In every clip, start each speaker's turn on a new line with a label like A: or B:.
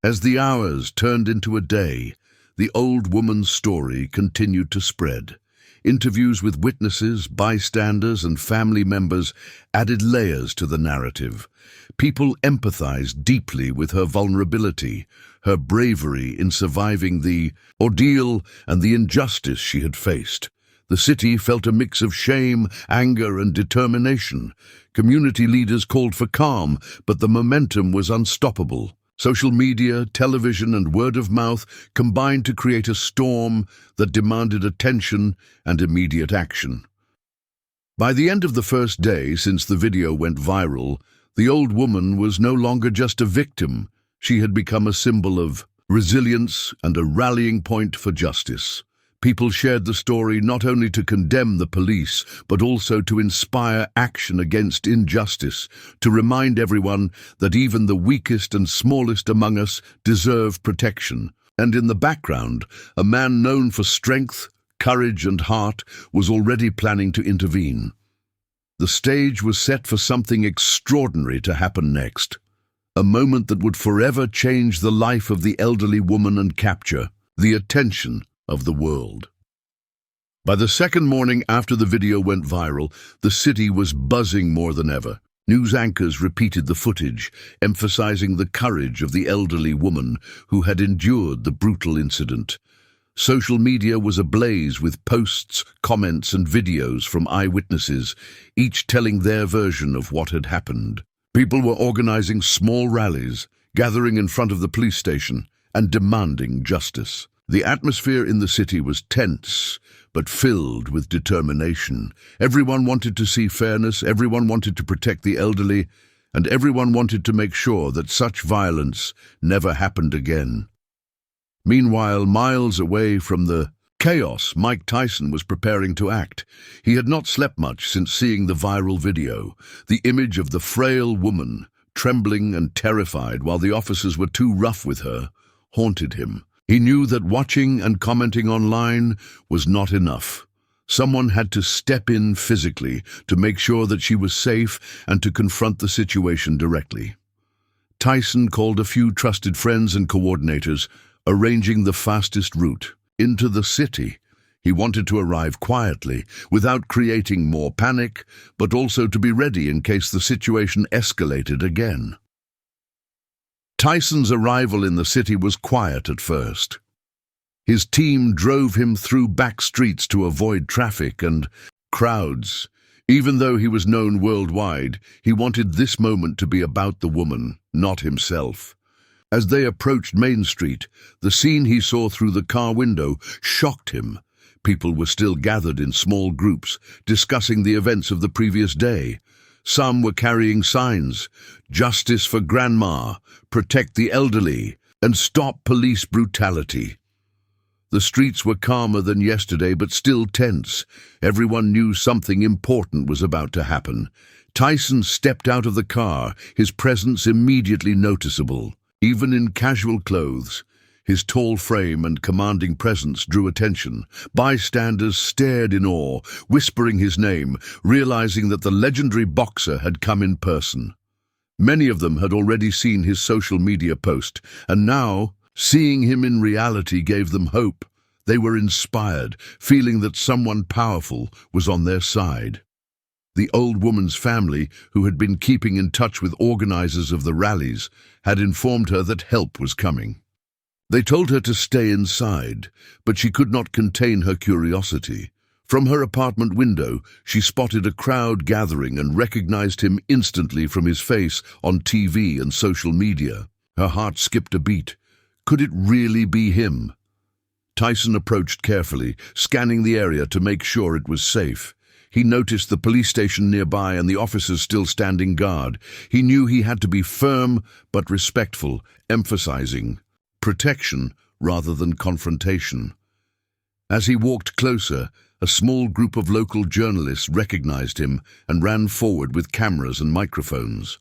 A: As the hours turned into a day, the old woman's story continued to spread. Interviews with witnesses, bystanders, and family members added layers to the narrative. People empathized deeply with her vulnerability, her bravery in surviving the ordeal, and the injustice she had faced. The city felt a mix of shame, anger, and determination. Community leaders called for calm, but the momentum was unstoppable. Social media, television, and word of mouth combined to create a storm that demanded attention and immediate action. By the end of the first day since the video went viral, the old woman was no longer just a victim. She had become a symbol of resilience and a rallying point for justice. People shared the story not only to condemn the police, but also to inspire action against injustice, to remind everyone that even the weakest and smallest among us deserve protection. And in the background, a man known for strength, courage, and heart was already planning to intervene. The stage was set for something extraordinary to happen next. A moment that would forever change the life of the elderly woman and capture the attention of the world. By the second morning after the video went viral, the city was buzzing more than ever. News anchors repeated the footage, emphasizing the courage of the elderly woman who had endured the brutal incident. Social media was ablaze with posts, comments, and videos from eyewitnesses, each telling their version of what had happened. People were organizing small rallies, gathering in front of the police station, and demanding justice. The atmosphere in the city was tense, but filled with determination. Everyone wanted to see fairness, everyone wanted to protect the elderly, and everyone wanted to make sure that such violence never happened again. Meanwhile, miles away from the chaos, Mike Tyson was preparing to act. He had not slept much since seeing the viral video. The image of the frail woman, trembling and terrified while the officers were too rough with her, haunted him. He knew that watching and commenting online was not enough. Someone had to step in physically to make sure that she was safe and to confront the situation directly. Tyson called a few trusted friends and coordinators, arranging the fastest route into the city. He wanted to arrive quietly, without creating more panic, but also to be ready in case the situation escalated again. Tyson's arrival in the city was quiet at first. His team drove him through back streets to avoid traffic and crowds. Even though he was known worldwide, he wanted this moment to be about the woman, not himself. As they approached Main Street, the scene he saw through the car window shocked him. People were still gathered in small groups, discussing the events of the previous day. Some were carrying signs, "Justice for Grandma," "Protect the Elderly," and "Stop Police Brutality." The streets were calmer than yesterday, but still tense. Everyone knew something important was about to happen. Tyson stepped out of the car, his presence immediately noticeable. Even in casual clothes, his tall frame and commanding presence drew attention. Bystanders stared in awe, whispering his name, realizing that the legendary boxer had come in person. Many of them had already seen his social media post, and now, seeing him in reality gave them hope. They were inspired, feeling that someone powerful was on their side. The old woman's family, who had been keeping in touch with organizers of the rallies, had informed her that help was coming. They told her to stay inside, but she could not contain her curiosity. From her apartment window, she spotted a crowd gathering and recognized him instantly from his face on TV and social media. Her heart skipped a beat. Could it really be him? Tyson approached carefully, scanning the area to make sure it was safe. He noticed the police station nearby and the officers still standing guard. He knew he had to be firm but respectful, emphasizing protection rather than confrontation. As he walked closer, a small group of local journalists recognized him and ran forward with cameras and microphones.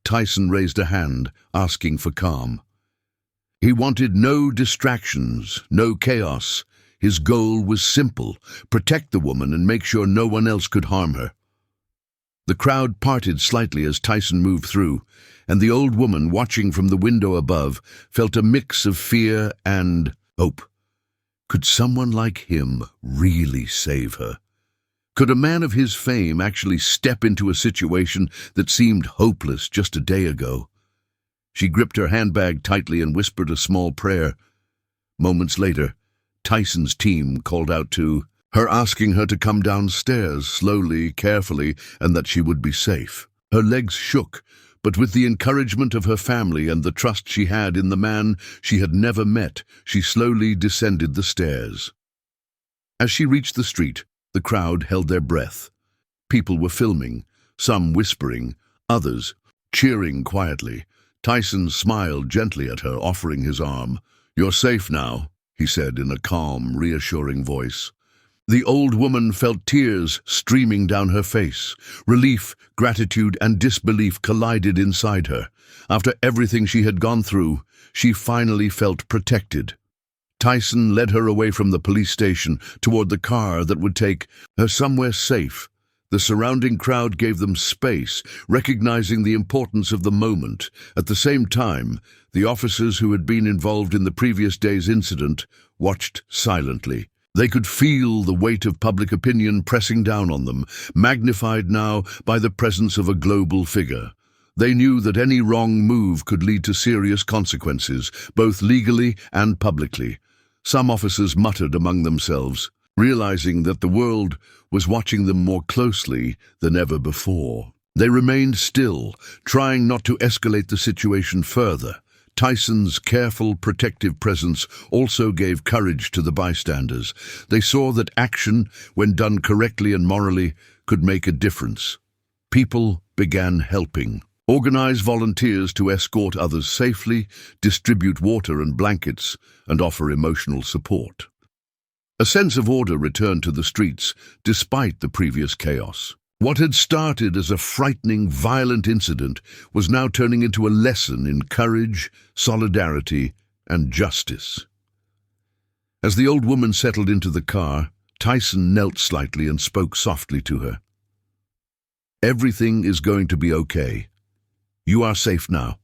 A: Tyson raised a hand, asking for calm. He wanted no distractions, no chaos. His goal was simple: protect the woman and make sure no one else could harm her. The crowd parted slightly as Tyson moved through, and the old woman, watching from the window above, felt a mix of fear and hope. Could someone like him really save her? Could a man of his fame actually step into a situation that seemed hopeless just a day ago? She gripped her handbag tightly and whispered a small prayer. Moments later, Tyson's team called out to her, asking her to come downstairs slowly, carefully, and that she would be safe. Her legs shook, but with the encouragement of her family and the trust she had in the man she had never met, she slowly descended the stairs. As she reached the street, the crowd held their breath. People were filming, some whispering, others cheering quietly. Tyson smiled gently at her, offering his arm. "You're safe now," he said in a calm, reassuring voice. The old woman felt tears streaming down her face. Relief, gratitude, and disbelief collided inside her. After everything she had gone through, she finally felt protected. Tyson led her away from the police station toward the car that would take her somewhere safe. The surrounding crowd gave them space, recognizing the importance of the moment. At the same time, the officers who had been involved in the previous day's incident watched silently. They could feel the weight of public opinion pressing down on them, magnified now by the presence of a global figure. They knew that any wrong move could lead to serious consequences, both legally and publicly. Some officers muttered among themselves, realizing that the world was watching them more closely than ever before. They remained still, trying not to escalate the situation further. Tyson's careful, protective presence also gave courage to the bystanders. They saw that action, when done correctly and morally, could make a difference. People began helping. Organize volunteers to escort others safely, distribute water and blankets, and offer emotional support. A sense of order returned to the streets, despite the previous chaos. What had started as a frightening, violent incident was now turning into a lesson in courage, solidarity, and justice. As the old woman settled into the car, Tyson knelt slightly and spoke softly to her. "Everything is going to be okay. You are safe now.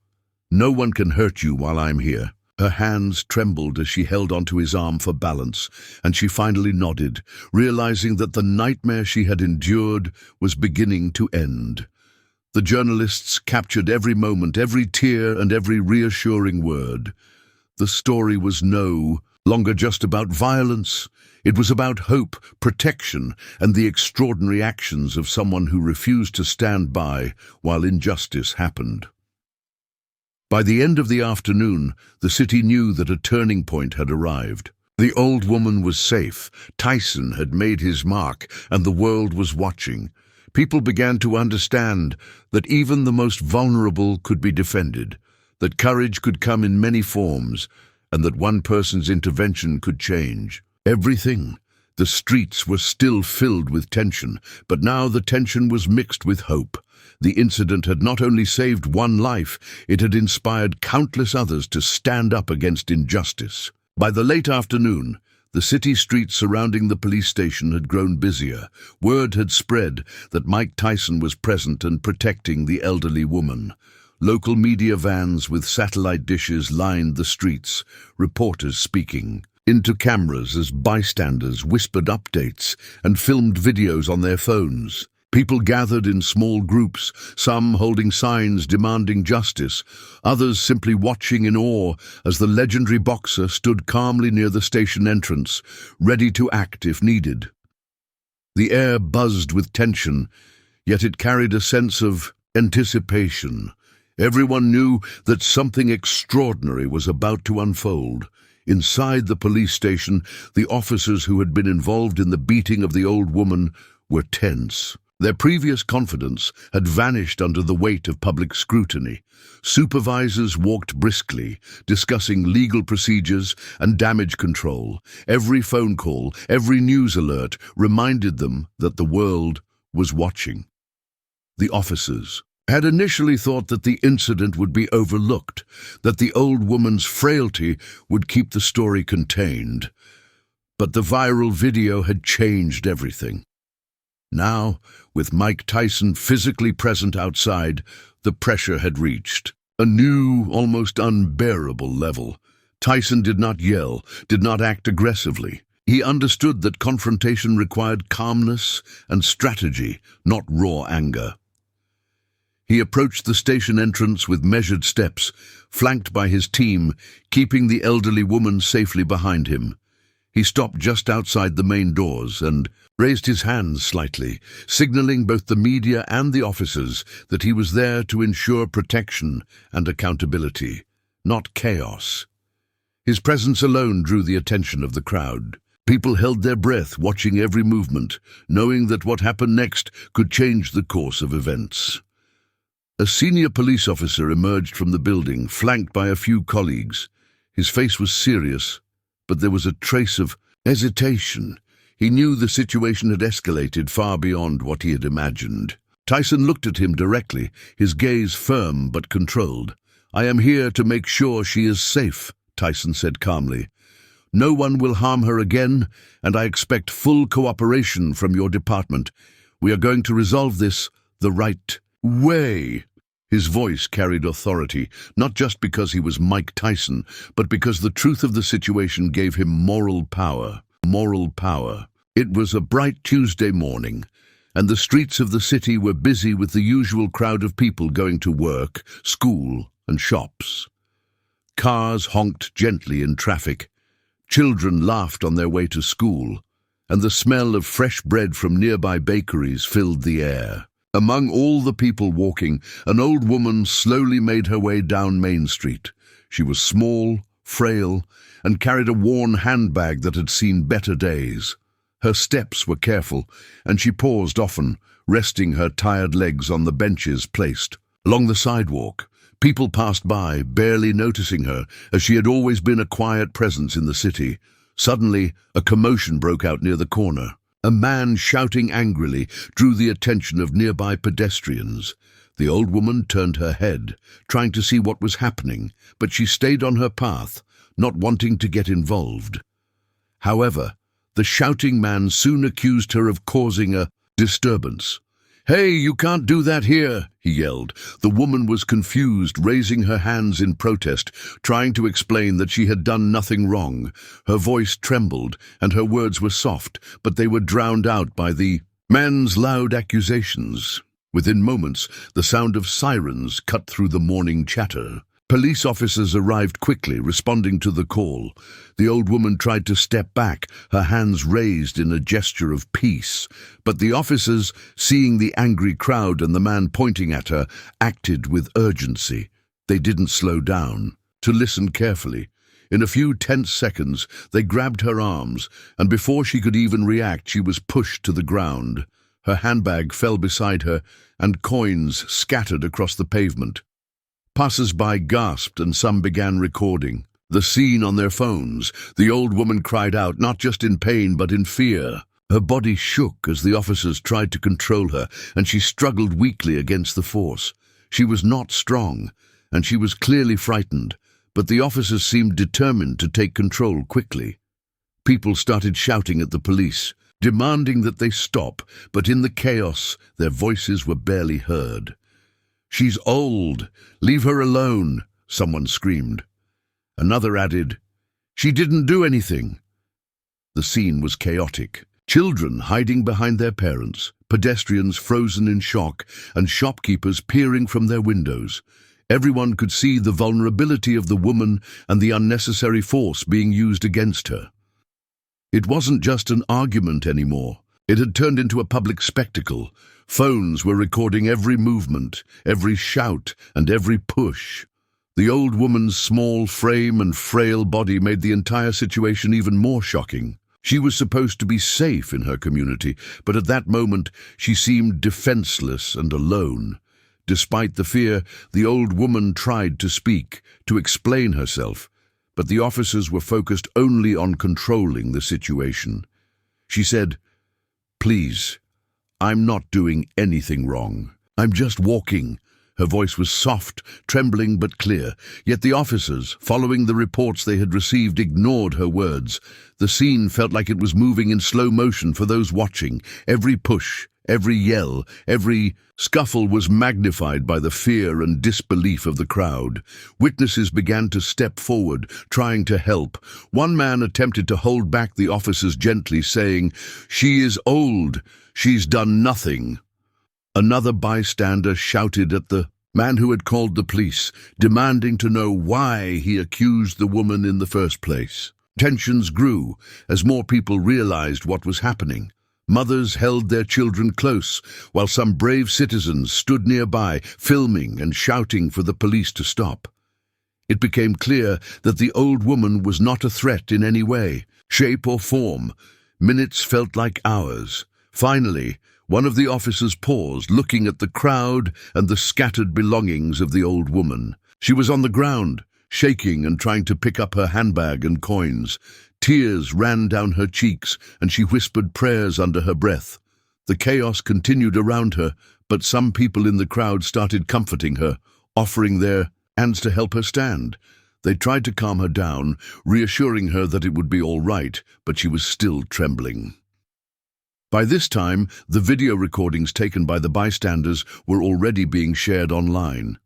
A: No one can hurt you while I'm here." Her hands trembled as she held onto his arm for balance, and she finally nodded, realizing that the nightmare she had endured was beginning to end. The journalists captured every moment, every tear, and every reassuring word. The story was no longer just about violence. It was about hope, protection, and the extraordinary actions of someone who refused to stand by while injustice happened. By the end of the afternoon, the city knew that a turning point had arrived. The old woman was safe, Tyson had made his mark, and the world was watching. People began to understand that even the most vulnerable could be defended, that courage could come in many forms, and that one person's intervention could change everything. The streets were still filled with tension, but now the tension was mixed with hope. The incident had not only saved one life, it had inspired countless others to stand up against injustice. By the late afternoon, the city streets surrounding the police station had grown busier. Word had spread that Mike Tyson was present and protecting the elderly woman. Local media vans with satellite dishes lined the streets, reporters speaking into cameras as bystanders whispered updates and filmed videos on their phones. People gathered in small groups, some holding signs demanding justice, others simply watching in awe as the legendary boxer stood calmly near the station entrance, ready to act if needed. The air buzzed with tension, yet it carried a sense of anticipation. Everyone knew that something extraordinary was about to unfold. Inside the police station, the officers who had been involved in the beating of the old woman were tense. Their previous confidence had vanished under the weight of public scrutiny. Supervisors walked briskly, discussing legal procedures and damage control. Every phone call, every news alert reminded them that the world was watching. The officers had initially thought that the incident would be overlooked, that the old woman's frailty would keep the story contained. But the viral video had changed everything. Now, with Mike Tyson physically present outside, the pressure had reached a new, almost unbearable level. Tyson did not yell, did not act aggressively. He understood that confrontation required calmness and strategy, not raw anger. He approached the station entrance with measured steps, flanked by his team, keeping the elderly woman safely behind him. He stopped just outside the main doors and raised his hands slightly, signaling both the media and the officers that he was there to ensure protection and accountability, not chaos. His presence alone drew the attention of the crowd. People held their breath, watching every movement, knowing that what happened next could change the course of events. A senior police officer emerged from the building, flanked by a few colleagues. His face was serious, but there was a trace of hesitation. He knew the situation had escalated far beyond what he had imagined. Tyson looked at him directly, his gaze firm but controlled. "I am here to make sure she is safe," Tyson said calmly. "No one will harm her again, and I expect full cooperation from your department. We are going to resolve this the right way." His voice carried authority, not just because he was Mike Tyson, but because the truth of the situation gave him moral power. Moral power. It was a bright Tuesday morning, and the streets of the city were busy with the usual crowd of people going to work, school, and shops. Cars honked gently in traffic. Children laughed on their way to school, and the smell of fresh bread from nearby bakeries filled the air. Among all the people walking, an old woman slowly made her way down Main Street. She was small, frail, and carried a worn handbag that had seen better days. Her steps were careful, and she paused often, resting her tired legs on the benches placed along the sidewalk. People passed by, barely noticing her, as she had always been a quiet presence in the city. Suddenly, a commotion broke out near the corner. A man shouting angrily drew the attention of nearby pedestrians. The old woman turned her head, trying to see what was happening, but she stayed on her path, not wanting to get involved. However, the shouting man soon accused her of causing a disturbance. "Hey, you can't do that here," he yelled. The woman was confused, raising her hands in protest, trying to explain that she had done nothing wrong. Her voice trembled, and her words were soft, but they were drowned out by the man's loud accusations. Within moments, the sound of sirens cut through the morning chatter. Police officers arrived quickly, responding to the call. The old woman tried to step back, her hands raised in a gesture of peace. But the officers, seeing the angry crowd and the man pointing at her, acted with urgency. They didn't slow down, to listen carefully. In a few tense seconds, they grabbed her arms, and before she could even react, she was pushed to the ground. Her handbag fell beside her, and coins scattered across the pavement. Passers-by gasped, and some began recording the scene on their phones. The old woman cried out, not just in pain but in fear. Her body shook as the officers tried to control her, and she struggled weakly against the force. She was not strong, and she was clearly frightened, but the officers seemed determined to take control quickly. People started shouting at the police, demanding that they stop, but in the chaos, their voices were barely heard. "She's old. Leave her alone," someone screamed. Another added, "She didn't do anything." The scene was chaotic. Children hiding behind their parents, pedestrians frozen in shock, and shopkeepers peering from their windows. Everyone could see the vulnerability of the woman and the unnecessary force being used against her. It wasn't just an argument anymore. It had turned into a public spectacle. Phones were recording every movement, every shout, and every push. The old woman's small frame and frail body made the entire situation even more shocking. She was supposed to be safe in her community, but at that moment she seemed defenseless and alone. Despite the fear, the old woman tried to speak, to explain herself, but the officers were focused only on controlling the situation. She said, "Please, I'm not doing anything wrong. I'm just walking." Her voice was soft, trembling but clear, yet the officers, following the reports they had received, ignored her words. The scene felt like it was moving in slow motion for those watching. Every push, Every yell, every scuffle was magnified by the fear and disbelief of the crowd. Witnesses began to step forward, trying to help. One man attempted to hold back the officers gently, saying, "She is old. She's done nothing." Another bystander shouted at the man who had called the police, demanding to know why he accused the woman in the first place. Tensions grew as more people realized what was happening. Mothers held their children close, while some brave citizens stood nearby, filming and shouting for the police to stop. It became clear that the old woman was not a threat in any way, shape or form. Minutes felt like hours. Finally, one of the officers paused, looking at the crowd and the scattered belongings of the old woman. She was on the ground, shaking and trying to pick up her handbag and coins. Tears ran down her cheeks, and she whispered prayers under her breath. The chaos continued around her, but some people in the crowd started comforting her, offering their hands to help her stand. They tried to calm her down, reassuring her that it would be all right, but she was still trembling. By this time, the video recordings taken by the bystanders were already being shared online.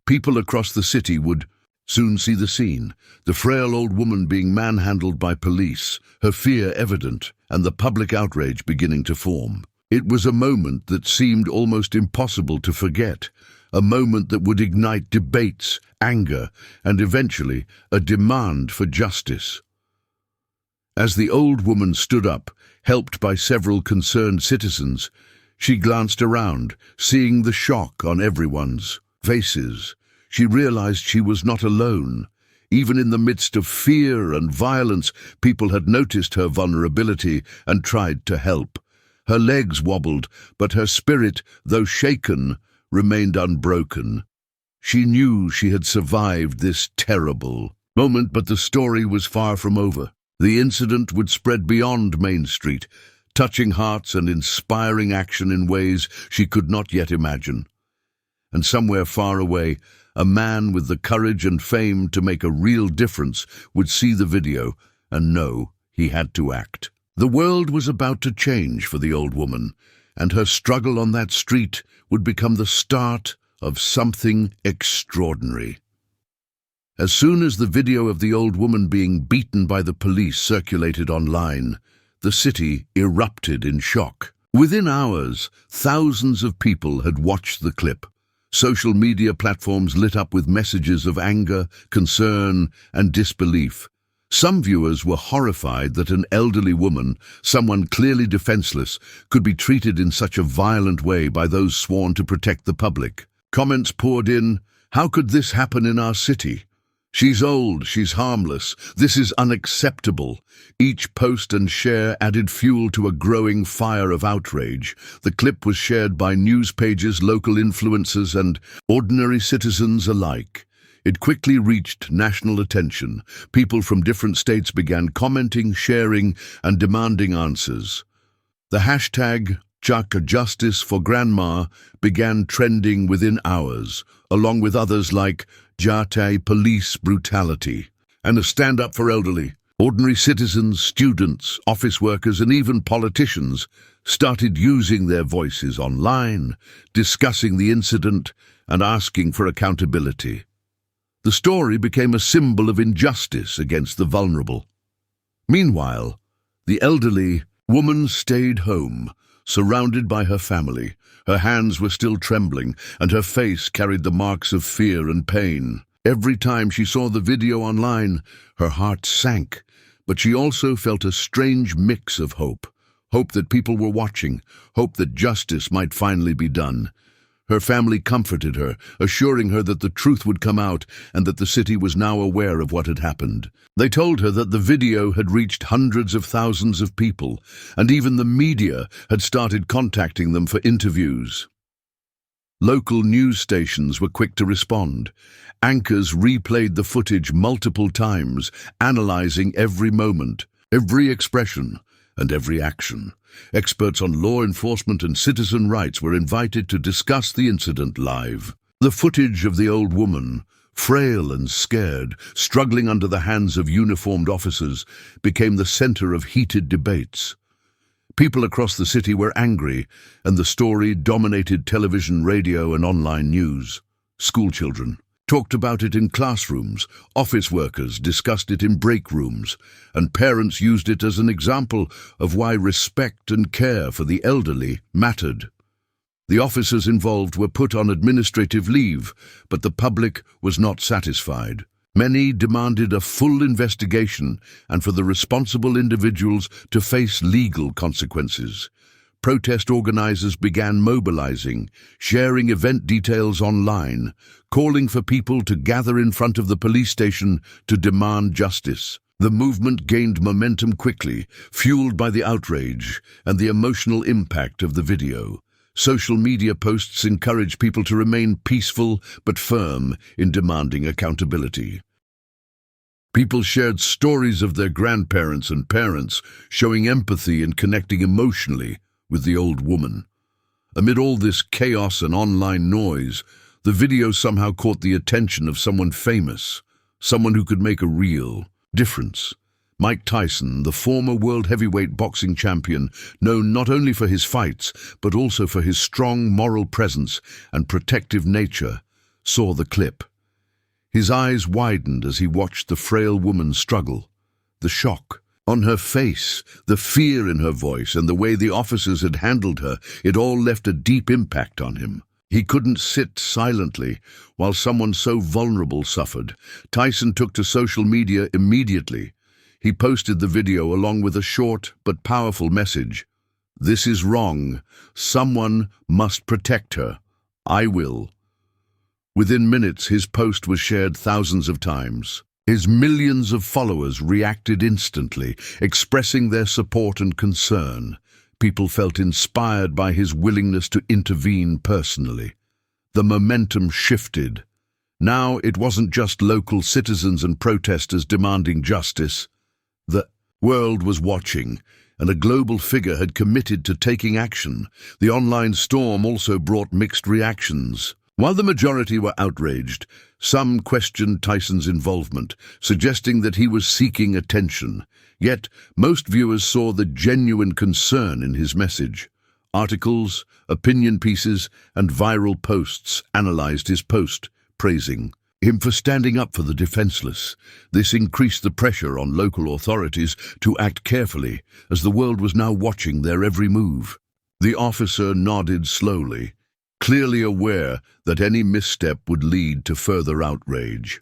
A: People across the city would soon see the scene, the frail old woman being manhandled by police, her fear evident, and the public outrage beginning to form. It was a moment that seemed almost impossible to forget, a moment that would ignite debates, anger, and eventually a demand for justice. As the old woman stood up, helped by several concerned citizens, she glanced around, seeing the shock on everyone's faces. She realized she was not alone. Even in the midst of fear and violence, people had noticed her vulnerability and tried to help. Her legs wobbled, but her spirit, though shaken, remained unbroken. She knew she had survived this terrible moment, but the story was far from over. The incident would spread beyond Main Street, touching hearts and inspiring action in ways she could not yet imagine. And somewhere far away, a man with the courage and fame to make a real difference would see the video and know he had to act. The world was about to change for the old woman, and her struggle on that street would become the start of something extraordinary. As soon as the video of the old woman being beaten by the police circulated online, the city erupted in shock. Within hours, thousands of people had watched the clip. Social media platforms lit up with messages of anger, concern, and disbelief. Some viewers were horrified that an elderly woman, someone clearly defenseless, could be treated in such a violent way by those sworn to protect the public. Comments poured in, "How could this happen in our city? She's old, she's harmless. This is unacceptable." Each post and share added fuel to a growing fire of outrage. The clip was shared by news pages, local influencers, and ordinary citizens alike. It quickly reached national attention. People from different states began commenting, sharing, and demanding answers. The hashtag #Justice for Grandma began trending within hours, along with others like Police Brutality, and a Stand Up for Elderly. Ordinary citizens, students, office workers, and even politicians started using their voices online, discussing the incident and asking for accountability. The story became a symbol of injustice against the vulnerable. Meanwhile, the elderly woman stayed home, surrounded by her family. Her hands were still trembling, and her face carried the marks of fear and pain. Every time she saw the video online, her heart sank, but she also felt a strange mix of hope. Hope that people were watching, hope that justice might finally be done. Her family comforted her, assuring her that the truth would come out and that the city was now aware of what had happened. They told her that the video had reached hundreds of thousands of people, and even the media had started contacting them for interviews. Local news stations were quick to respond. Anchors replayed the footage multiple times, analyzing every moment, every expression, and every action. Experts on law enforcement and citizen rights were invited to discuss the incident live. The footage of the old woman, frail and scared, struggling under the hands of uniformed officers, became the center of heated debates. People across the city were angry, and the story dominated television, radio, and online news. Schoolchildren talked about it in classrooms, office workers discussed it in break rooms, and parents used it as an example of why respect and care for the elderly mattered. The officers involved were put on administrative leave, but the public was not satisfied. Many demanded a full investigation and for the responsible individuals to face legal consequences. Protest organizers began mobilizing, sharing event details online, calling for people to gather in front of the police station to demand justice. The movement gained momentum quickly, fueled by the outrage and the emotional impact of the video. Social media posts encouraged people to remain peaceful but firm in demanding accountability. People shared stories of their grandparents and parents, showing empathy and connecting emotionally with the old woman. Amid all this chaos and online noise, the video somehow caught the attention of someone famous, someone who could make a real difference. Mike Tyson, the former world heavyweight boxing champion, known not only for his fights, but also for his strong moral presence and protective nature, saw the clip. His eyes widened as he watched the frail woman struggle. The shock on her face, the fear in her voice, and the way the officers had handled her, it all left a deep impact on him. He couldn't sit silently while someone so vulnerable suffered. Tyson took to social media immediately. He posted the video along with a short but powerful message. "This is wrong. Someone must protect her. I will." Within minutes, his post was shared thousands of times. His millions of followers reacted instantly, expressing their support and concern. People felt inspired by his willingness to intervene personally. The momentum shifted. Now it wasn't just local citizens and protesters demanding justice. The world was watching, and a global figure had committed to taking action. The online storm also brought mixed reactions. While the majority were outraged, some questioned Tyson's involvement, suggesting that he was seeking attention. Yet, most viewers saw the genuine concern in his message. Articles, opinion pieces, and viral posts analyzed his post, praising him for standing up for the defenseless. This increased the pressure on local authorities to act carefully, as the world was now watching their every move. The officer nodded slowly, clearly aware that any misstep would lead to further outrage.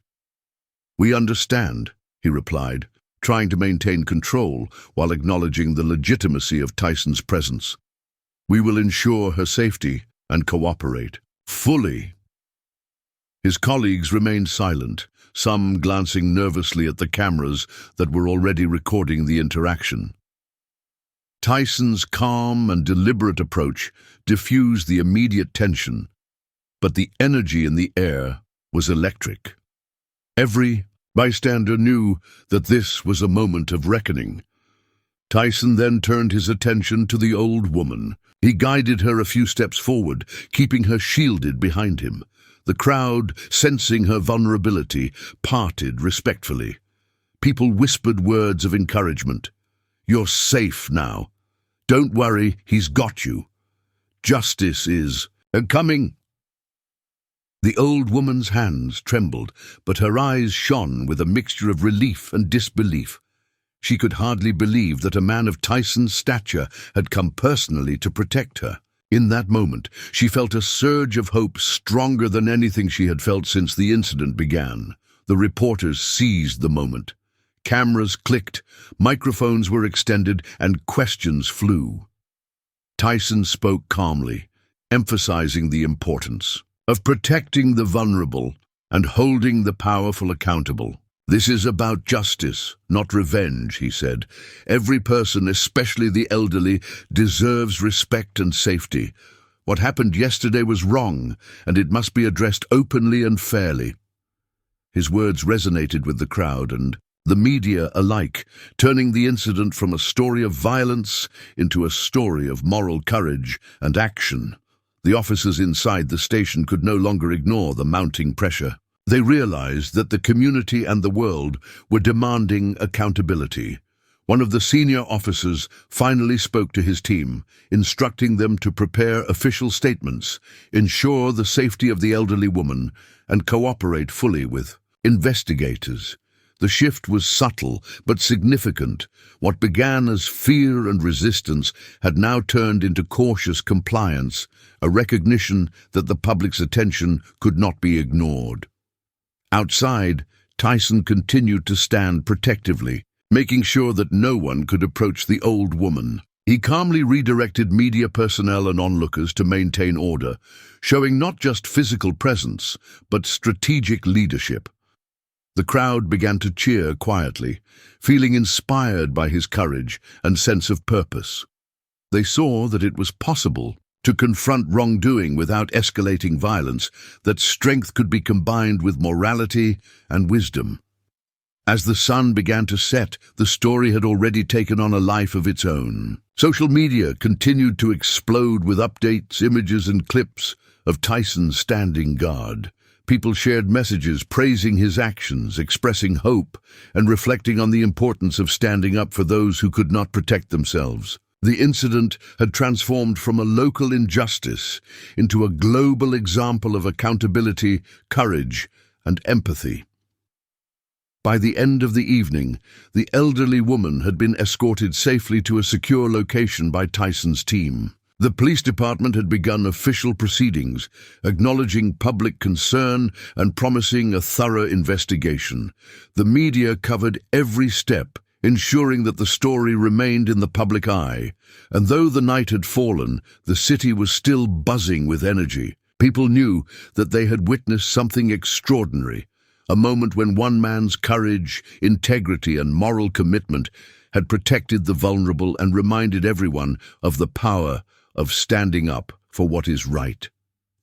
A: "We understand," he replied, trying to maintain control while acknowledging the legitimacy of Tyson's presence. "We will ensure her safety and cooperate fully." His colleagues remained silent, some glancing nervously at the cameras that were already recording the interaction. Tyson's calm and deliberate approach diffused the immediate tension, but the energy in the air was electric. Every bystander knew that this was a moment of reckoning. Tyson then turned his attention to the old woman. He guided her a few steps forward, keeping her shielded behind him. The crowd, sensing her vulnerability, parted respectfully. People whispered words of encouragement. "You're safe now. Don't worry, he's got you. Justice is coming." The old woman's hands trembled, but her eyes shone with a mixture of relief and disbelief. She could hardly believe that a man of Tyson's stature had come personally to protect her. In that moment, she felt a surge of hope stronger than anything she had felt since the incident began. The reporters seized the moment. Cameras clicked, microphones were extended, and questions flew. Tyson spoke calmly, emphasizing the importance of protecting the vulnerable and holding the powerful accountable. "This is about justice, not revenge," he said. "Every person, especially the elderly, deserves respect and safety. What happened yesterday was wrong, and it must be addressed openly and fairly." His words resonated with the crowd and the media alike, turning the incident from a story of violence into a story of moral courage and action. The officers inside the station could no longer ignore the mounting pressure. They realized that the community and the world were demanding accountability. One of the senior officers finally spoke to his team, instructing them to prepare official statements, ensure the safety of the elderly woman, and cooperate fully with investigators. The shift was subtle but significant. What began as fear and resistance had now turned into cautious compliance, a recognition that the public's attention could not be ignored. Outside, Tyson continued to stand protectively, making sure that no one could approach the old woman. He calmly redirected media personnel and onlookers to maintain order, showing not just physical presence, but strategic leadership. The crowd began to cheer quietly, feeling inspired by his courage and sense of purpose. They saw that it was possible to confront wrongdoing without escalating violence, that strength could be combined with morality and wisdom. As the sun began to set, the story had already taken on a life of its own. Social media continued to explode with updates, images, and clips of Tyson standing guard. People shared messages praising his actions, expressing hope, and reflecting on the importance of standing up for those who could not protect themselves. The incident had transformed from a local injustice into a global example of accountability, courage, and empathy. By the end of the evening, the elderly woman had been escorted safely to a secure location by Tyson's team. The police department had begun official proceedings, acknowledging public concern and promising a thorough investigation. The media covered every step, ensuring that the story remained in the public eye. And though the night had fallen, the city was still buzzing with energy. People knew that they had witnessed something extraordinary, a moment when one man's courage, integrity, and moral commitment had protected the vulnerable and reminded everyone of the power of standing up for what is right.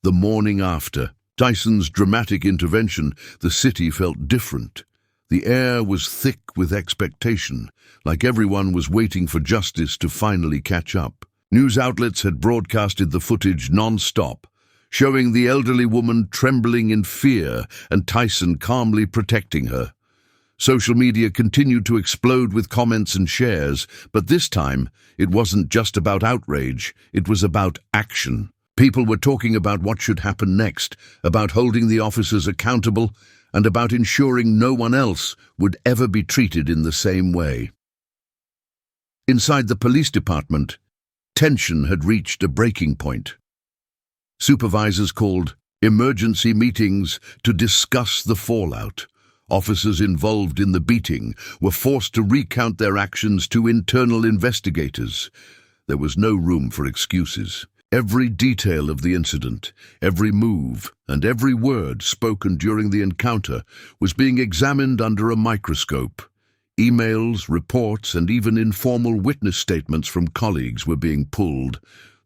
A: The morning after Tyson's dramatic intervention, the city felt different. The air was thick with expectation, like everyone was waiting for justice to finally catch up. News outlets had broadcasted the footage non-stop, showing the elderly woman trembling in fear and Tyson calmly protecting her. Social media continued to explode with comments and shares, but this time it wasn't just about outrage, it was about action. People were talking about what should happen next, about holding the officers accountable, and about ensuring no one else would ever be treated in the same way. Inside the police department, tension had reached a breaking point. Supervisors called emergency meetings to discuss the fallout. Officers involved in the beating were forced to recount their actions to internal investigators. There was no room for excuses. Every detail of the incident, every move, and every word spoken during the encounter was being examined under a microscope. Emails, reports, and even informal witness statements from colleagues were being pulled.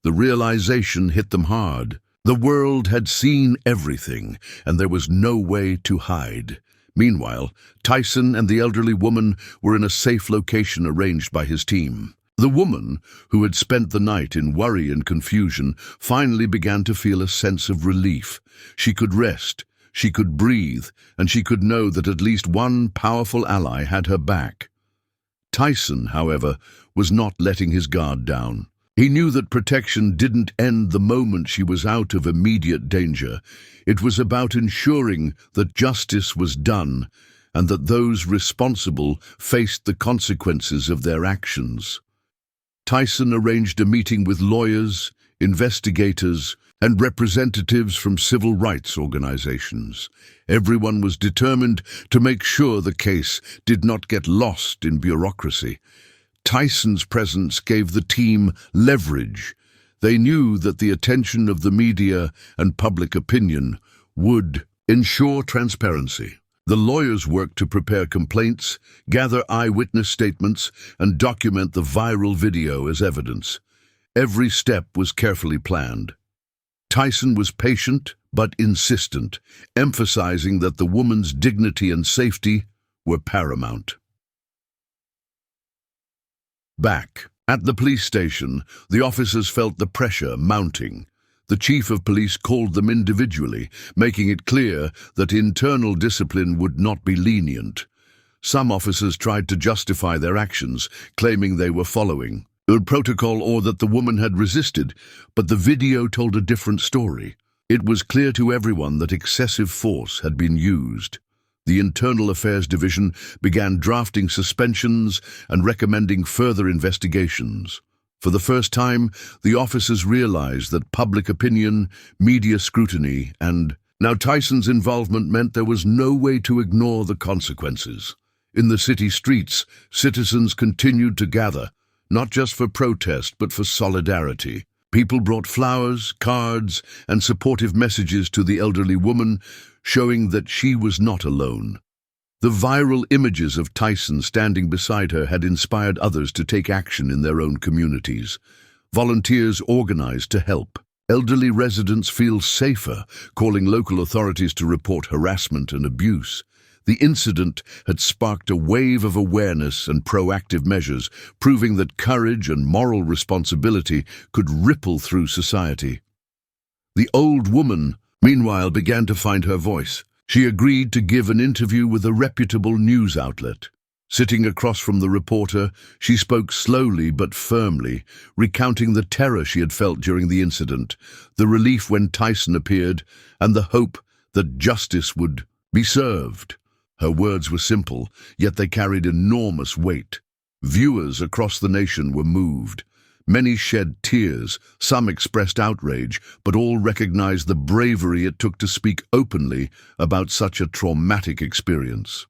A: The realization hit them hard. The world had seen everything, and there was no way to hide. Meanwhile, Tyson and the elderly woman were in a safe location arranged by his team. The woman, who had spent the night in worry and confusion, finally began to feel a sense of relief. She could rest, she could breathe, and she could know that at least one powerful ally had her back. Tyson, however, was not letting his guard down. He knew that protection didn't end the moment she was out of immediate danger. It was about ensuring that justice was done and that those responsible faced the consequences of their actions. Tyson arranged a meeting with lawyers, investigators, and representatives from civil rights organizations. Everyone was determined to make sure the case did not get lost in bureaucracy. Tyson's presence gave the team leverage. They knew that the attention of the media and public opinion would ensure transparency. The lawyers worked to prepare complaints, gather eyewitness statements, and document the viral video as evidence. Every step was carefully planned. Tyson was patient but insistent, emphasizing that the woman's dignity and safety were paramount. Back at the police station, the officers felt the pressure mounting. The chief of police called them individually, making it clear that internal discipline would not be lenient. Some officers tried to justify their actions, claiming they were following a protocol or that the woman had resisted, but the video told a different story. It was clear to everyone that excessive force had been used. The Internal Affairs Division began drafting suspensions and recommending further investigations. For the first time, the officers realized that public opinion, media scrutiny, and now Tyson's involvement meant there was no way to ignore the consequences. In the city streets, citizens continued to gather, not just for protest but for solidarity. People brought flowers, cards, and supportive messages to the elderly woman, showing that she was not alone. The viral images of Tyson standing beside her had inspired others to take action in their own communities. Volunteers organized to help. Elderly residents feel safer, calling local authorities to report harassment and abuse. The incident had sparked a wave of awareness and proactive measures, proving that courage and moral responsibility could ripple through society. The old woman, meanwhile, began to find her voice. She agreed to give an interview with a reputable news outlet. Sitting across from the reporter, she spoke slowly but firmly, recounting the terror she had felt during the incident, the relief when Tyson appeared, and the hope that justice would be served. Her words were simple, yet they carried enormous weight. Viewers across the nation were moved. Many shed tears, some expressed outrage, but all recognized the bravery it took to speak openly about such a traumatic experience.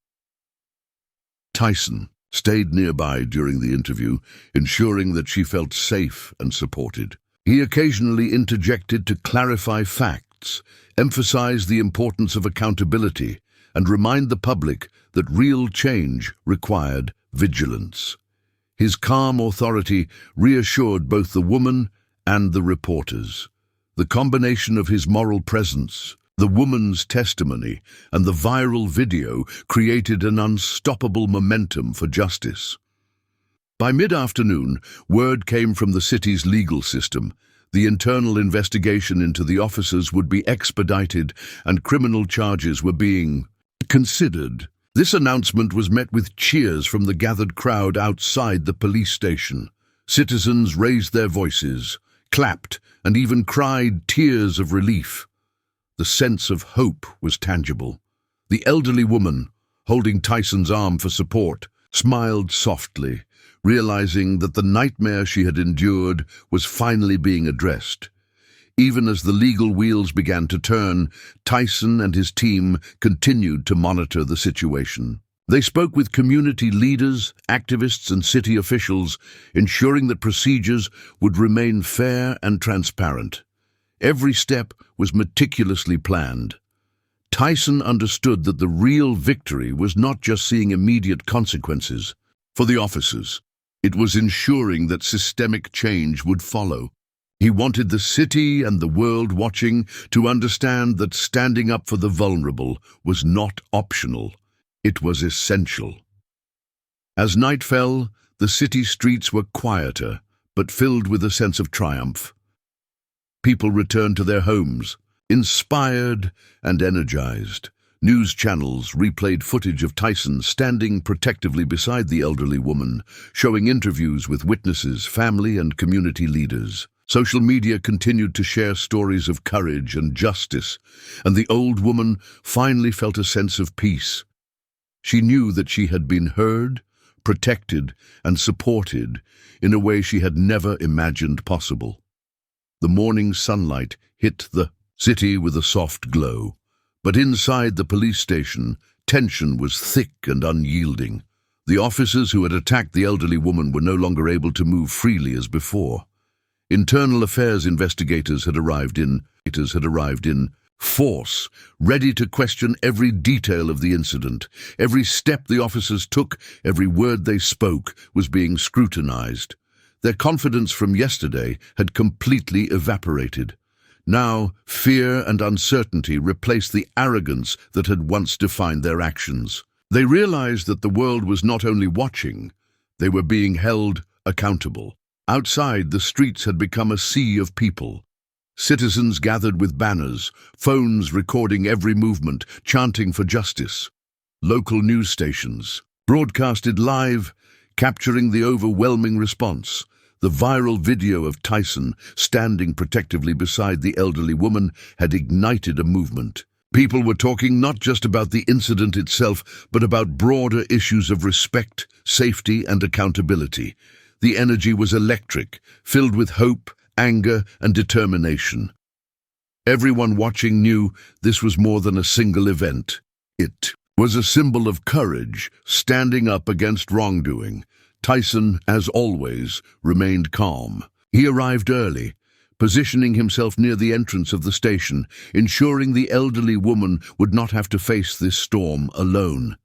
A: Tyson stayed nearby during the interview, ensuring that she felt safe and supported. He occasionally interjected to clarify facts, emphasize the importance of accountability, and remind the public that real change required vigilance. His calm authority reassured both the woman and the reporters. The combination of his moral presence, the woman's testimony, and the viral video created an unstoppable momentum for justice. By mid-afternoon, word came from the city's legal system. The internal investigation into the officers would be expedited and criminal charges were being considered. This announcement was met with cheers from the gathered crowd outside the police station. Citizens raised their voices, clapped, and even cried tears of relief. The sense of hope was tangible. The elderly woman, holding Tyson's arm for support, smiled softly, realizing that the nightmare she had endured was finally being addressed. Even as the legal wheels began to turn, Tyson and his team continued to monitor the situation. They spoke with community leaders, activists, and city officials, ensuring that procedures would remain fair and transparent. Every step was meticulously planned. Tyson understood that the real victory was not just seeing immediate consequences. For the officers, it was ensuring that systemic change would follow. He wanted the city and the world watching to understand that standing up for the vulnerable was not optional. It was essential. As night fell, the city streets were quieter, but filled with a sense of triumph. People returned to their homes, inspired and energized. News channels replayed footage of Tyson standing protectively beside the elderly woman, showing interviews with witnesses, family, and community leaders. Social media continued to share stories of courage and justice, and the old woman finally felt a sense of peace. She knew that she had been heard, protected, and supported in a way she had never imagined possible. The morning sunlight hit the city with a soft glow, but inside the police station, tension was thick and unyielding. The officers who had attacked the elderly woman were no longer able to move freely as before. Internal Affairs investigators had arrived in force, ready to question every detail of the incident. Every step the officers took, every word they spoke, was being scrutinized. Their confidence from yesterday had completely evaporated. Now, fear and uncertainty replaced the arrogance that had once defined their actions. They realized that the world was not only watching, they were being held accountable. Outside, the streets had become a sea of people. Citizens gathered with banners, phones recording every movement, chanting for justice. Local news stations, broadcasted live, capturing the overwhelming response. The viral video of Tyson standing protectively beside the elderly woman had ignited a movement. People were talking not just about the incident itself, but about broader issues of respect, safety, and accountability. The energy was electric, filled with hope, anger, and determination. Everyone watching knew this was more than a single event. It was a symbol of courage, standing up against wrongdoing. Tyson, as always, remained calm. He arrived early, positioning himself near the entrance of the station, ensuring the elderly woman would not have to face this storm alone.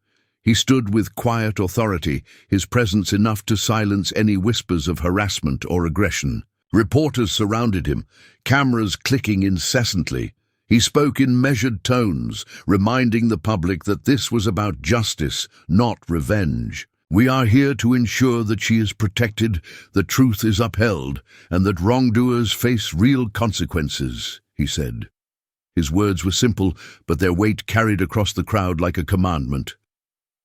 A: He stood with quiet authority, his presence enough to silence any whispers of harassment or aggression. Reporters surrounded him, cameras clicking incessantly. He spoke in measured tones, reminding the public that this was about justice, not revenge. "We are here to ensure that she is protected, the truth is upheld, and that wrongdoers face real consequences," he said. His words were simple, but their weight carried across the crowd like a commandment.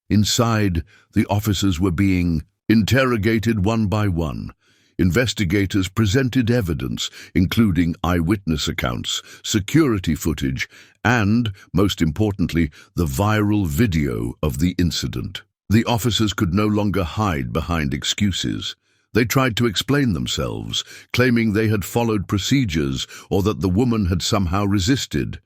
A: Inside, the officers were being interrogated one by one. Investigators presented evidence, including eyewitness accounts, security footage, and, most importantly, the viral video of the incident. The officers could no longer hide behind excuses. They tried to explain themselves, claiming they had followed procedures or that the woman had somehow resisted.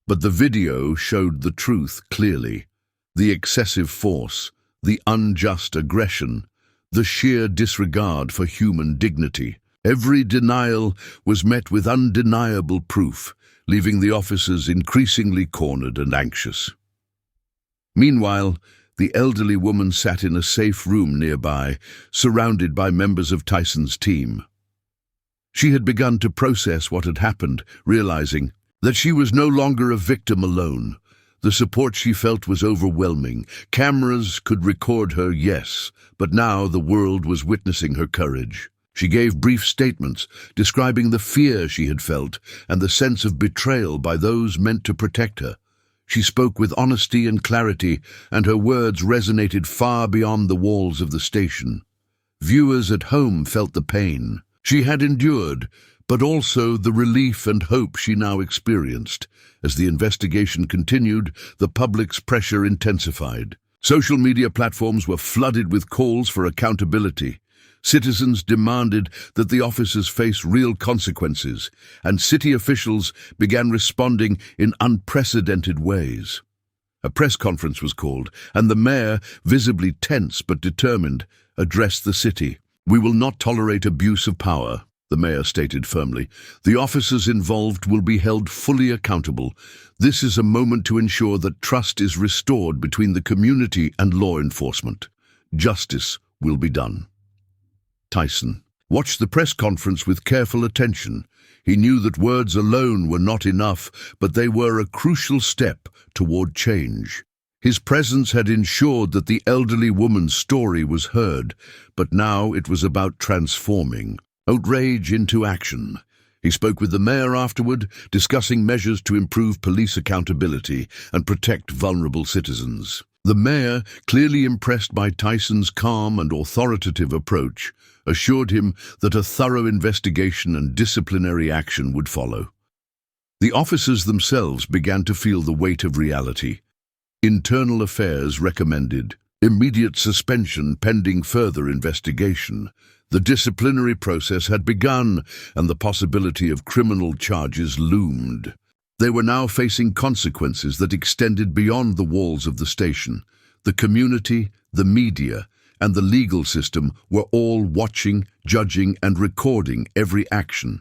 A: But the video showed the truth clearly. The excessive force, the unjust aggression, the sheer disregard for human dignity. Every denial was met with undeniable proof, leaving the officers increasingly cornered and anxious. Meanwhile, the elderly woman sat in a safe room nearby, surrounded by members of Tyson's team. She had begun to process what had happened, realizing that she was no longer a victim alone. The support she felt was overwhelming. Cameras could record her, yes, but now the world was witnessing her courage. She gave brief statements, describing the fear she had felt and the sense of betrayal by those meant to protect her. She spoke with honesty and clarity, and her words resonated far beyond the walls of the station. Viewers at home felt the pain she had endured, but also the relief and hope she now experienced. As the investigation continued, the public's pressure intensified. Social media platforms were flooded with calls for accountability. Citizens demanded that the officers face real consequences, and city officials began responding in unprecedented ways. A press conference was called, and the mayor, visibly tense but determined, addressed the city. "We will not tolerate abuse of power," the mayor stated firmly. "The officers involved will be held fully accountable. This is a moment to ensure that trust is restored between the community and law enforcement. Justice will be done." Tyson watched the press conference with careful attention. He knew that words alone were not enough, but they were a crucial step toward change. His presence had ensured that the elderly woman's story was heard, but now it was about transforming outrage into action. He spoke with the mayor afterward, discussing measures to improve police accountability and protect vulnerable citizens. The mayor, clearly impressed by Tyson's calm and authoritative approach, assured him that a thorough investigation and disciplinary action would follow. The officers themselves began to feel the weight of reality. Internal Affairs recommended immediate suspension pending further investigation. The disciplinary process had begun, and the possibility of criminal charges loomed. They were now facing consequences that extended beyond the walls of the station. The community, the media, and the legal system were all watching, judging, and recording every action.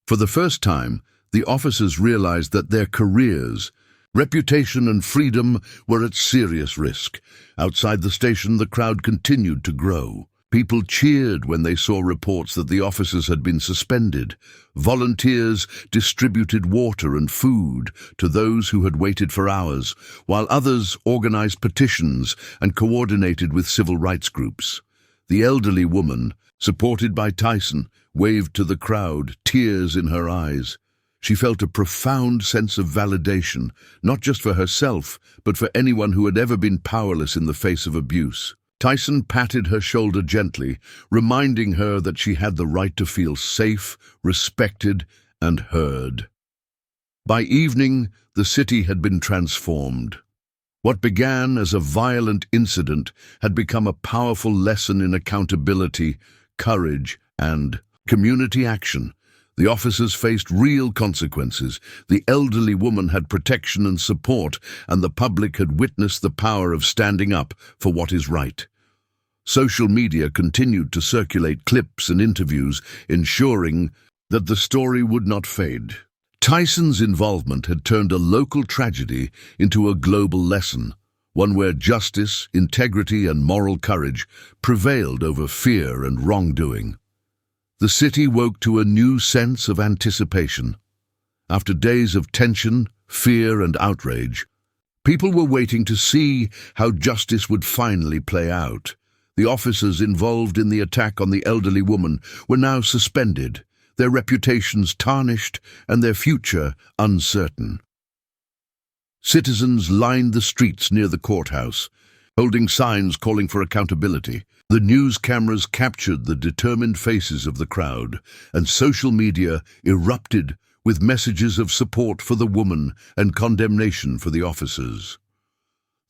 A: For the first time, the officers realized that their careers, reputation, and freedom were at serious risk. Outside the station, the crowd continued to grow. People cheered when they saw reports that the officers had been suspended. Volunteers distributed water and food to those who had waited for hours, while others organized petitions and coordinated with civil rights groups. The elderly woman, supported by Tyson, waved to the crowd, tears in her eyes. She felt a profound sense of validation, not just for herself, but for anyone who had ever been powerless in the face of abuse. Tyson patted her shoulder gently, reminding her that she had the right to feel safe, respected, and heard. By evening, the city had been transformed. What began as a violent incident had become a powerful lesson in accountability, courage, and community action. The officers faced real consequences. The elderly woman had protection and support, and the public had witnessed the power of standing up for what is right. Social media continued to circulate clips and interviews, ensuring that the story would not fade. Tyson's involvement had turned a local tragedy into a global lesson, one where justice, integrity, and moral courage prevailed over fear and wrongdoing. The city woke to a new sense of anticipation. After days of tension, fear, and outrage, people were waiting to see how justice would finally play out. The officers involved in the attack on the elderly woman were now suspended, their reputations tarnished and their future uncertain. Citizens lined the streets near the courthouse, holding signs calling for accountability. The news cameras captured the determined faces of the crowd, and social media erupted with messages of support for the woman and condemnation for the officers.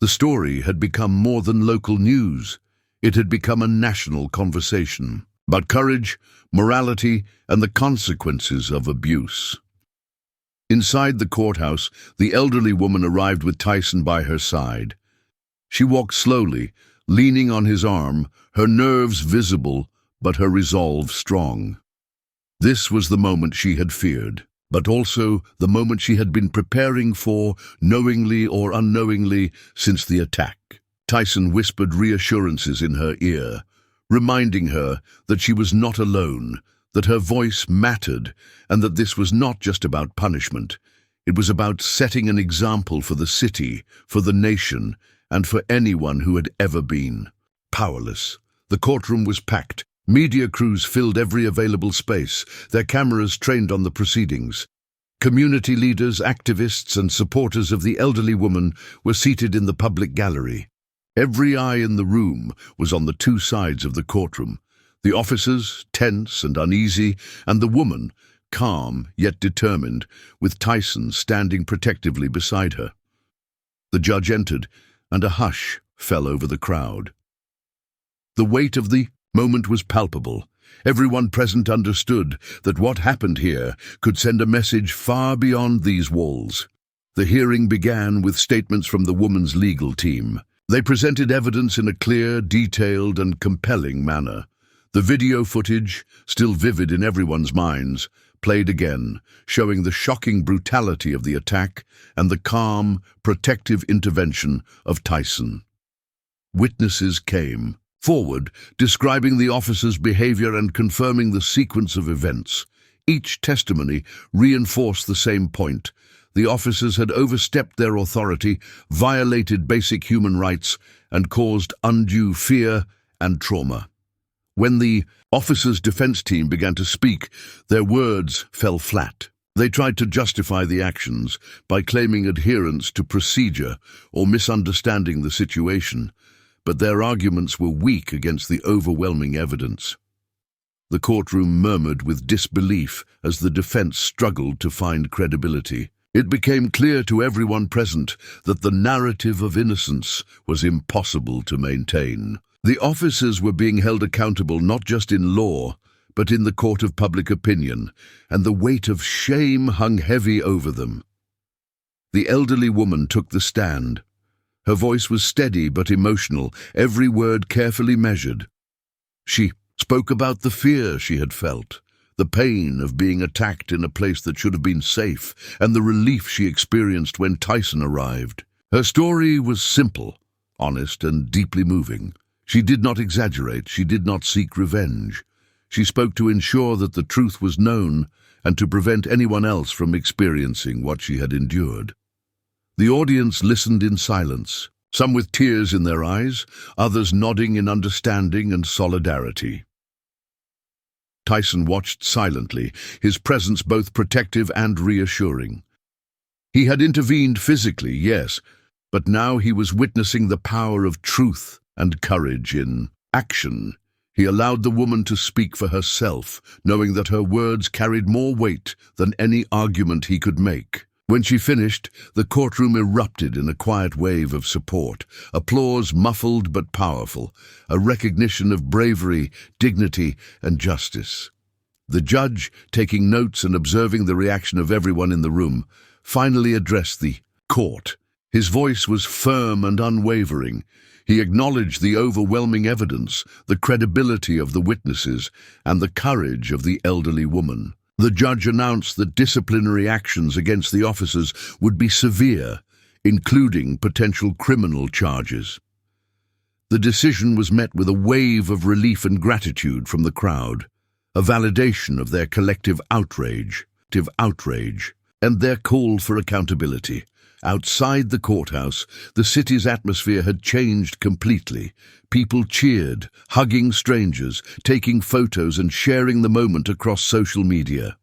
A: The story had become more than local news. It had become a national conversation about courage, morality, and the consequences of abuse. Inside the courthouse, the elderly woman arrived with Tyson by her side. She walked slowly, leaning on his arm, her nerves visible, but her resolve strong. This was the moment she had feared, but also the moment she had been preparing for, knowingly or unknowingly, since the attack. Tyson whispered reassurances in her ear, reminding her that she was not alone, that her voice mattered, and that this was not just about punishment. It was about setting an example for the city, for the nation, and for anyone who had ever been powerless. The courtroom was packed. Media crews filled every available space, their cameras trained on the proceedings. Community leaders, activists, and supporters of the elderly woman were seated in the public gallery. Every eye in the room was on the two sides of the courtroom. The officers, tense and uneasy, and the woman, calm yet determined, with Tyson standing protectively beside her. The judge entered, and a hush fell over the crowd. The weight of the moment was palpable. Everyone present understood that what happened here could send a message far beyond these walls. The hearing began with statements from the woman's legal team. They presented evidence in a clear, detailed, and compelling manner. The video footage, still vivid in everyone's minds, played again, showing the shocking brutality of the attack and the calm, protective intervention of Tyson. Witnesses came forward, describing the officer's behavior and confirming the sequence of events. Each testimony reinforced the same point. The officers had overstepped their authority, violated basic human rights, and caused undue fear and trauma. When the officers' defense team began to speak, their words fell flat. They tried to justify the actions by claiming adherence to procedure or misunderstanding the situation, but their arguments were weak against the overwhelming evidence. The courtroom murmured with disbelief as the defense struggled to find credibility. It became clear to everyone present that the narrative of innocence was impossible to maintain. The officers were being held accountable not just in law, but in the court of public opinion, and the weight of shame hung heavy over them. The elderly woman took the stand. Her voice was steady but emotional, every word carefully measured. She spoke about the fear she had felt, the pain of being attacked in a place that should have been safe, and the relief she experienced when Tyson arrived. Her story was simple, honest, and deeply moving. She did not exaggerate, she did not seek revenge. She spoke to ensure that the truth was known and to prevent anyone else from experiencing what she had endured. The audience listened in silence, some with tears in their eyes, others nodding in understanding and solidarity. Tyson watched silently, his presence both protective and reassuring. He had intervened physically, yes, but now he was witnessing the power of truth and courage in action. He allowed the woman to speak for herself, knowing that her words carried more weight than any argument he could make. When she finished, the courtroom erupted in a quiet wave of support, applause muffled but powerful, a recognition of bravery, dignity, and justice. The judge, taking notes and observing the reaction of everyone in the room, finally addressed the court. His voice was firm and unwavering. He acknowledged the overwhelming evidence, the credibility of the witnesses, and the courage of the elderly woman. The judge announced that disciplinary actions against the officers would be severe, including potential criminal charges. The decision was met with a wave of relief and gratitude from the crowd, a validation of their collective outrage, and their call for accountability. Outside the courthouse, the city's atmosphere had changed completely. People cheered, hugging strangers, taking photos and sharing the moment across social media.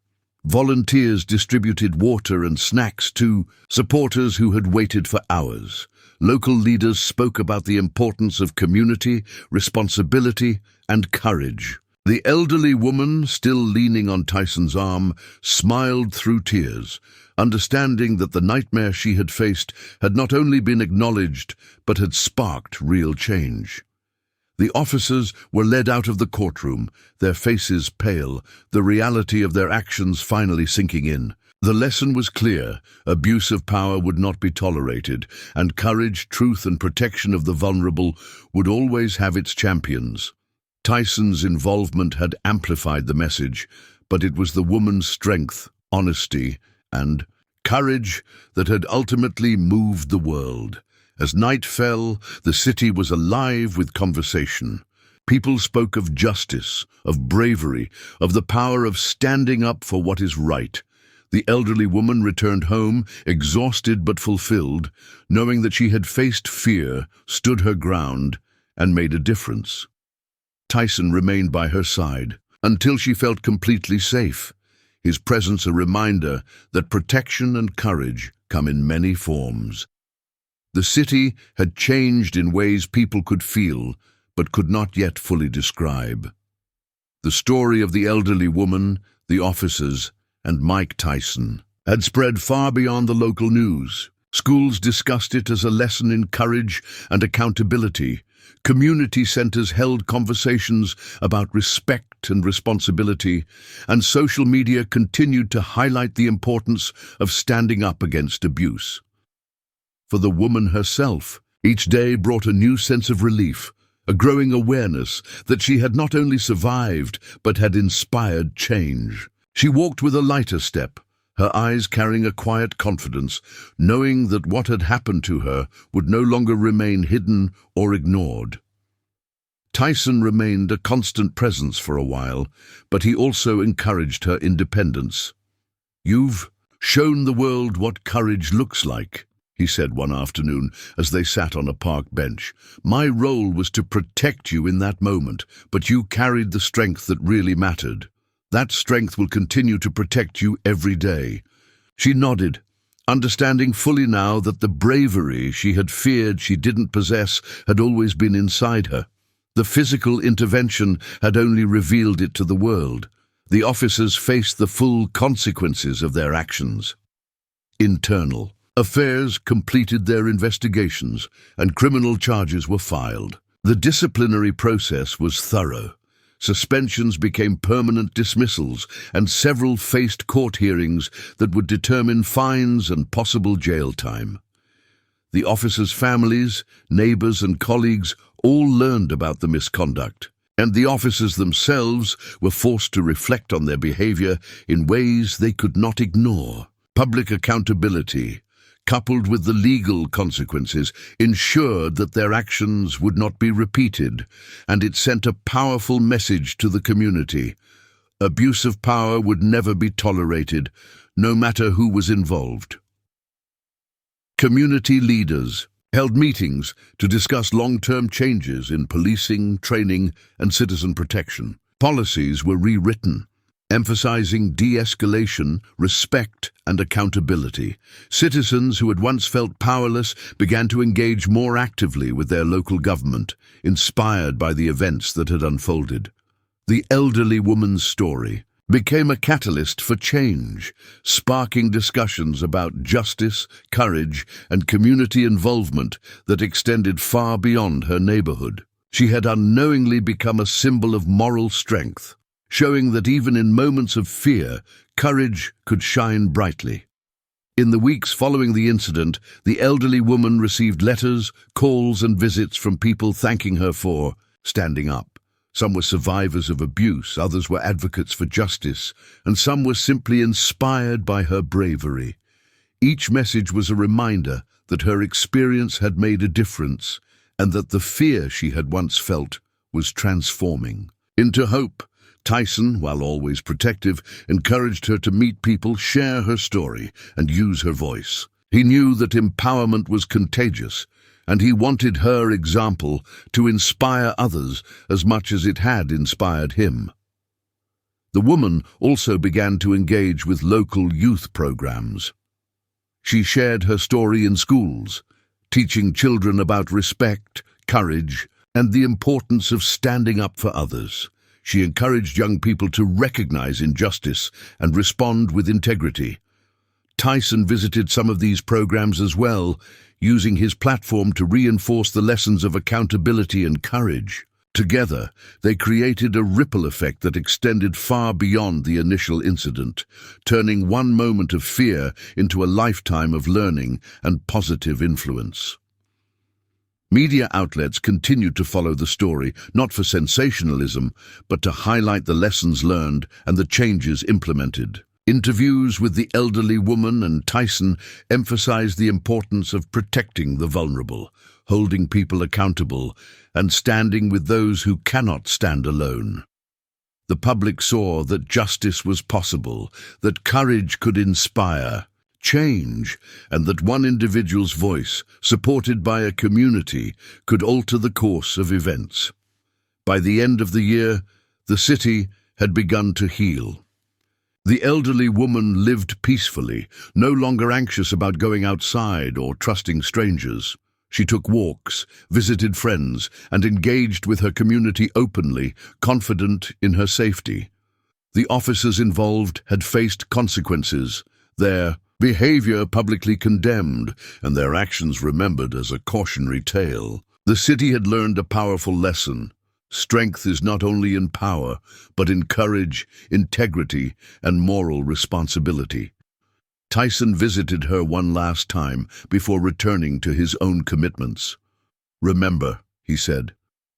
A: Volunteers distributed water and snacks to supporters who had waited for hours. Local leaders spoke about the importance of community, responsibility, and courage. The elderly woman, still leaning on Tyson's arm, smiled through tears, understanding that the nightmare she had faced had not only been acknowledged, but had sparked real change. The officers were led out of the courtroom, their faces pale, the reality of their actions finally sinking in. The lesson was clear: abuse of power would not be tolerated, and courage, truth, and protection of the vulnerable would always have its champions. Tyson's involvement had amplified the message, but it was the woman's strength, honesty, and courage that had ultimately moved the world. As night fell, the city was alive with conversation. People spoke of justice, of bravery, of the power of standing up for what is right. The elderly woman returned home, exhausted but fulfilled, knowing that she had faced fear, stood her ground, and made a difference. Tyson remained by her side until she felt completely safe, his presence a reminder that protection and courage come in many forms. The city had changed in ways people could feel, but could not yet fully describe. The story of the elderly woman, the officers, and Mike Tyson had spread far beyond the local news. Schools discussed it as a lesson in courage and accountability. Community centers held conversations about respect and responsibility, and social media continued to highlight the importance of standing up against abuse. For the woman herself, each day brought a new sense of relief, a growing awareness that she had not only survived, but had inspired change. She walked with a lighter step, her eyes carrying a quiet confidence, knowing that what had happened to her would no longer remain hidden or ignored. Tyson remained a constant presence for a while, but he also encouraged her independence. "You've shown the world what courage looks like," he said one afternoon as they sat on a park bench. "My role was to protect you in that moment, but you carried the strength that really mattered. That strength will continue to protect you every day." She nodded, understanding fully now that the bravery she had feared she didn't possess had always been inside her. The physical intervention had only revealed it to the world. The officers faced the full consequences of their actions. Internal affairs completed their investigations, and criminal charges were filed. The disciplinary process was thorough. Suspensions became permanent dismissals, and several faced court hearings that would determine fines and possible jail time. The officers' families, neighbors, and colleagues all learned about the misconduct, and the officers themselves were forced to reflect on their behavior in ways they could not ignore. Public accountability, coupled with the legal consequences, ensured that their actions would not be repeated, and it sent a powerful message to the community. Abuse of power would never be tolerated, no matter who was involved. Community leaders held meetings to discuss long-term changes in policing, training, and citizen protection. Policies were rewritten, emphasizing de-escalation, respect, and accountability. Citizens who had once felt powerless began to engage more actively with their local government, inspired by the events that had unfolded. The elderly woman's story became a catalyst for change, sparking discussions about justice, courage, and community involvement that extended far beyond her neighborhood. She had unknowingly become a symbol of moral strength, showing that even in moments of fear, courage could shine brightly. In the weeks following the incident, the elderly woman received letters, calls, and visits from people thanking her for standing up. Some were survivors of abuse, others were advocates for justice, and some were simply inspired by her bravery. Each message was a reminder that her experience had made a difference, and that the fear she had once felt was transforming into hope. Tyson, while always protective, encouraged her to meet people, share her story, and use her voice. He knew that empowerment was contagious, and he wanted her example to inspire others as much as it had inspired him. The woman also began to engage with local youth programs. She shared her story in schools, teaching children about respect, courage, and the importance of standing up for others. She encouraged young people to recognize injustice and respond with integrity. Tyson visited some of these programs as well, using his platform to reinforce the lessons of accountability and courage. Together, they created a ripple effect that extended far beyond the initial incident, turning one moment of fear into a lifetime of learning and positive influence. Media outlets continued to follow the story, not for sensationalism, but to highlight the lessons learned and the changes implemented. Interviews with the elderly woman and Tyson emphasized the importance of protecting the vulnerable, holding people accountable, and standing with those who cannot stand alone. The public saw that justice was possible, that courage could inspire change, and that one individual's voice, supported by a community, could alter the course of events. By the end of the year, the city had begun to heal. The elderly woman lived peacefully, no longer anxious about going outside or trusting strangers. She took walks, visited friends, and engaged with her community openly, confident in her safety. The officers involved had faced consequences, their behavior publicly condemned, and their actions remembered as a cautionary tale. The city had learned a powerful lesson. Strength is not only in power, but in courage, integrity, and moral responsibility. Tyson visited her one last time before returning to his own commitments. "Remember," he said,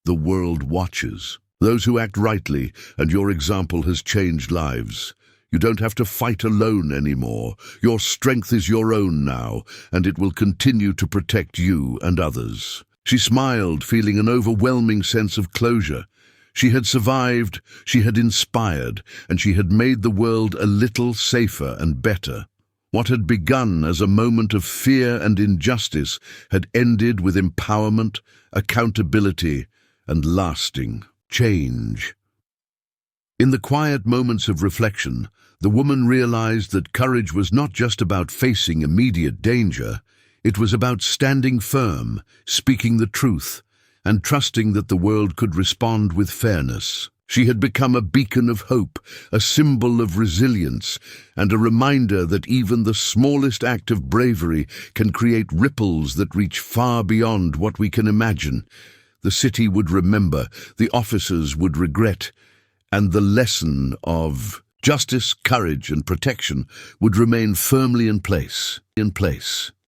A: "the world watches. Those who act rightly, and your example has changed lives. You don't have to fight alone anymore. Your strength is your own now, and it will continue to protect you and others." She smiled, feeling an overwhelming sense of closure. She had survived, she had inspired, and she had made the world a little safer and better. What had begun as a moment of fear and injustice had ended with empowerment, accountability, and lasting change. In the quiet moments of reflection, the woman realized that courage was not just about facing immediate danger. It was about standing firm, speaking the truth, and trusting that the world could respond with fairness. She had become a beacon of hope, a symbol of resilience, and a reminder that even the smallest act of bravery can create ripples that reach far beyond what we can imagine. The city would remember, the officers would regret, and the lesson of justice, courage, and protection would remain firmly in place.